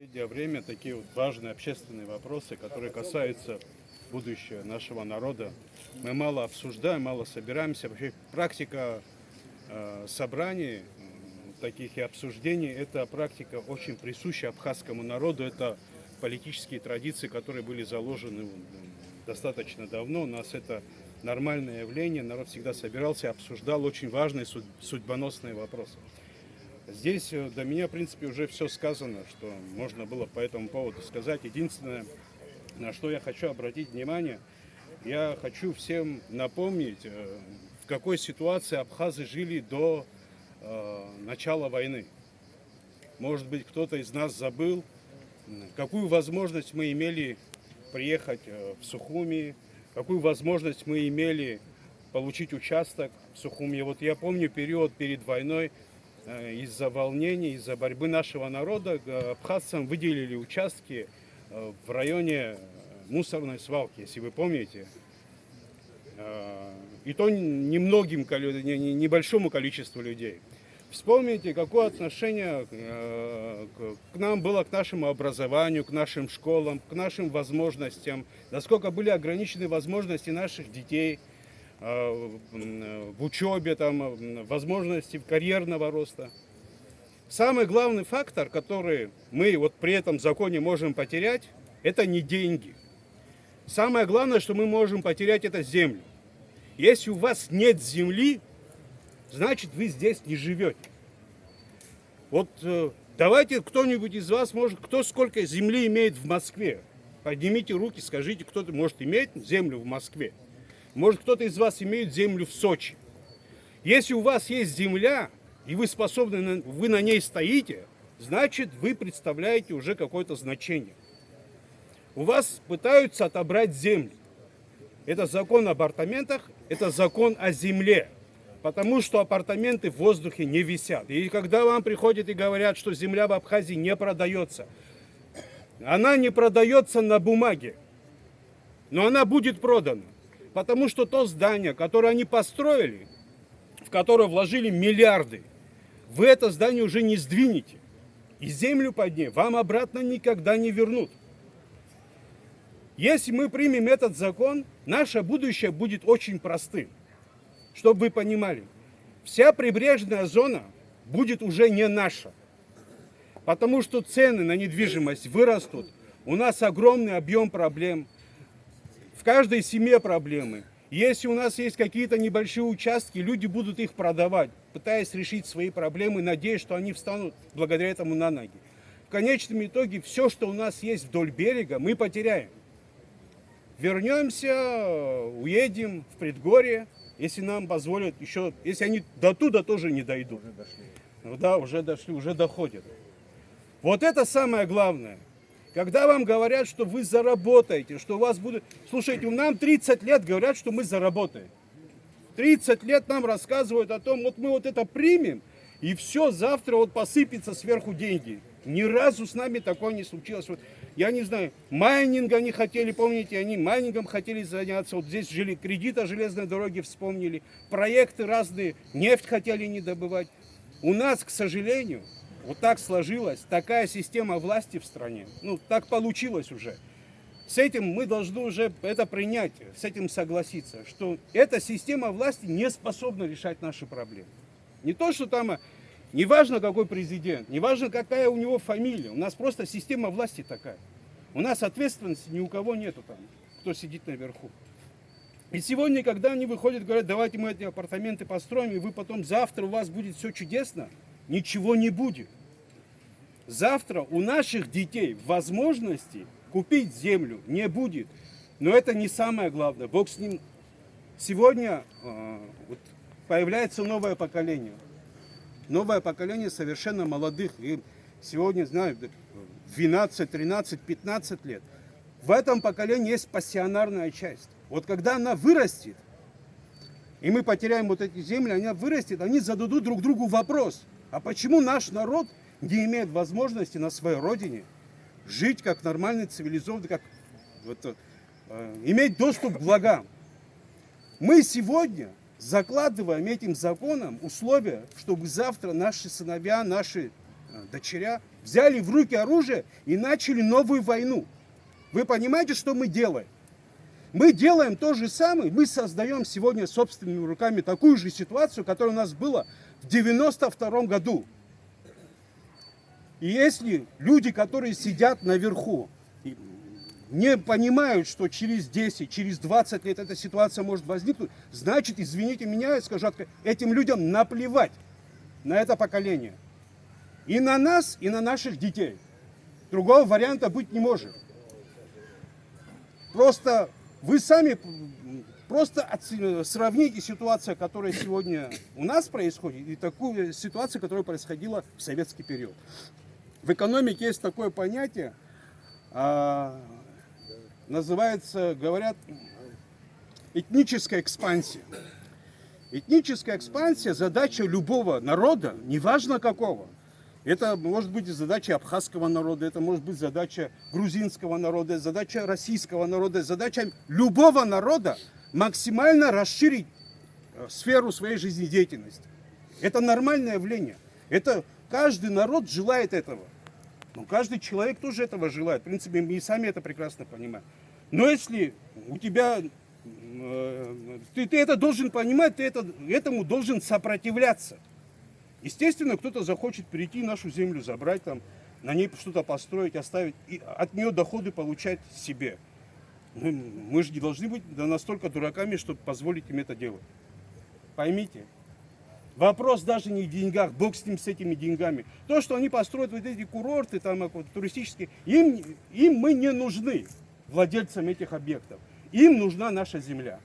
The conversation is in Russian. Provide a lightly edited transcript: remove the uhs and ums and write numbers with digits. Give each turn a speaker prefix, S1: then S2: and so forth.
S1: последнее время такие вот важные общественные вопросы, которые касаются будущего нашего народа. Мы мало обсуждаем, мало собираемся. Вообще практика собраний таких и обсуждений, это практика очень присуща абхазскому народу. Это политические традиции, которые были заложены достаточно давно. У нас это нормальное явление. Народ всегда собирался и обсуждал очень важные судьбоносные вопросы. Здесь до меня, в принципе, уже все сказано, что можно было по этому поводу сказать. Единственное, на что я хочу обратить внимание, я хочу всем напомнить, в какой ситуации абхазы жили до начала войны. Может быть, кто-то из нас забыл, какую возможность мы имели приехать в Сухуми, какую возможность мы имели получить участок в Сухуми. Вот я помню период перед войной, из-за волнений, из-за борьбы нашего народа абхазцам выделили участки в районе мусорной свалки, если вы помните. И то небольшому количеству людей. Вспомните, какое отношение к нам было, к нашему образованию, к нашим школам, к нашим возможностям, насколько были ограничены возможности наших детей в учебе, возможности карьерного роста. Самый главный фактор, который мы вот при этом законе можем потерять, это не деньги. Самое главное, что мы можем потерять, это землю. Если у вас нет земли, значит, вы здесь не живете. Вот давайте кто-нибудь из вас, может, кто сколько земли имеет в Москве? Поднимите руки, скажите, кто-то может иметь землю в Москве. Может, кто-то из вас имеет землю в Сочи. Если у вас есть земля, и вы способны, вы на ней стоите, значит, вы представляете уже какое-то значение. У вас пытаются отобрать землю. Это закон об апартаментах, это закон о земле. Потому что апартаменты в воздухе не висят. И когда вам приходят и говорят, что земля в Абхазии не продается, она не продается на бумаге, но она будет продана. Потому что то здание, которое они построили, в которое вложили миллиарды, вы это здание уже не сдвинете. И землю под ней вам обратно никогда не вернут. Если мы примем этот закон, наше будущее будет очень простым. Чтобы вы понимали, вся прибрежная зона будет уже не наша. Потому что цены на недвижимость вырастут. У нас огромный объем проблем. В каждой семье проблемы. Если у нас есть какие-то небольшие участки, люди будут их продавать, пытаясь решить свои проблемы, надеясь, что они встанут благодаря этому на ноги. В конечном итоге все, что у нас есть вдоль берега, мы потеряем. Вернемся, уедем в предгорье, если нам позволят еще, если они до туда тоже не дойдут. Уже дошли. Ну да, уже дошли, уже доходят. Вот это самое главное. Когда вам говорят, что вы заработаете, что у вас будет... Слушайте, нам 30 лет говорят, что мы заработаем. 30 лет нам рассказывают о том, вот мы вот это примем, и все, завтра вот посыпется сверху деньги. Ни разу с нами такое не случилось. Вот, я не знаю, майнинг они хотели, помните, они майнингом хотели заняться. Вот здесь жили, кредиты железной дороги вспомнили, проекты разные, нефть хотели не добывать. У нас, к сожалению... Вот так сложилась такая система власти в стране. Ну, так получилось уже. С этим мы должны уже это принять, с этим согласиться, что эта система власти не способна решать наши проблемы. Не то, что там, не важно какой президент, не важно какая у него фамилия, у нас просто система власти такая. У нас ответственности ни у кого нету там, кто сидит наверху. И сегодня, когда они выходят, говорят, давайте мы эти апартаменты построим, и вы потом завтра у вас будет все чудесно, ничего не будет. Завтра у наших детей возможности купить землю не будет. Но это не самое главное. Бог с ним. Сегодня вот, появляется новое поколение. Новое поколение совершенно молодых. И сегодня, знаю, 12, 13, 15 лет. В этом поколении есть пассионарная часть. Вот когда она вырастет, и мы потеряем вот эти земли, она вырастет, они зададут друг другу вопрос. А почему наш народ не имеет возможности на своей родине жить как нормальный, цивилизованный, как, иметь доступ к благам? Мы сегодня закладываем этим законом условия, чтобы завтра наши сыновья, наши дочеря взяли в руки оружие и начали новую войну. Вы понимаете, что мы делаем? Мы делаем то же самое, мы создаем сегодня собственными руками такую же ситуацию, которая у нас была в 92 году. И если люди, которые сидят наверху, не понимают, что через 10, через 20 лет эта ситуация может возникнуть, значит, извините меня, я скажу, этим людям наплевать на это поколение. И на нас, и на наших детей. Другого варианта быть не может. Просто вы сами сравните ситуацию, которая сегодня у нас происходит, и такую ситуацию, которая происходила в советский период. В экономике есть такое понятие, называется, говорят, этническая экспансия. Этническая экспансия – задача любого народа, неважно какого. Это может быть задача абхазского народа, это может быть задача грузинского народа, задача российского народа, задача любого народа максимально расширить сферу своей жизнедеятельности. Это нормальное явление. Это каждый народ желает этого. Но каждый человек тоже этого желает. В принципе, мы и сами это прекрасно понимаем. Но если у тебя... Ты это должен понимать, ты этому должен сопротивляться. Естественно, кто-то захочет прийти, нашу землю забрать, там, на ней что-то построить, оставить, и от нее доходы получать себе. Мы же не должны быть настолько дураками, чтобы позволить им это делать. Поймите. Вопрос даже не в деньгах, бог с ним, с этими деньгами. То, что они построят вот эти курорты, там, туристические, им мы не нужны, владельцам этих объектов. Им нужна наша земля.